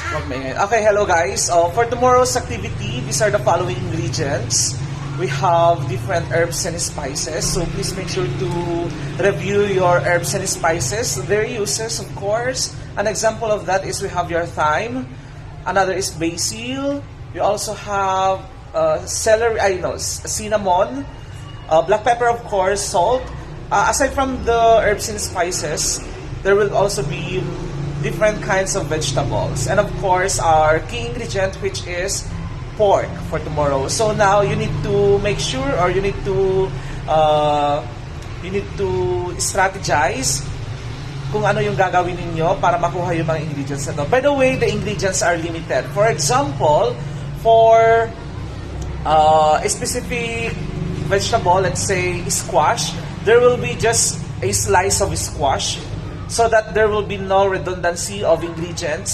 Wag maingay. Okay, hello guys. For tomorrow's activity, these are the following ingredients. We have different herbs and spices, so please make sure to review your herbs and spices, their uses, of course. An example of that is we have your thyme, another is basil, we also have celery, cinnamon, black pepper, of course, salt. Aside from the herbs and spices, there will also be different kinds of vegetables. And of course, our key ingredient, which is pork for tomorrow. So now you need to make sure, or you need to strategize kung ano yung gagawin ninyo para makuha yung mga ingredients na to. By the way, the ingredients are limited. For example, for a specific vegetable, let's say squash, there will be just a slice of squash so that there will be no redundancy of ingredients.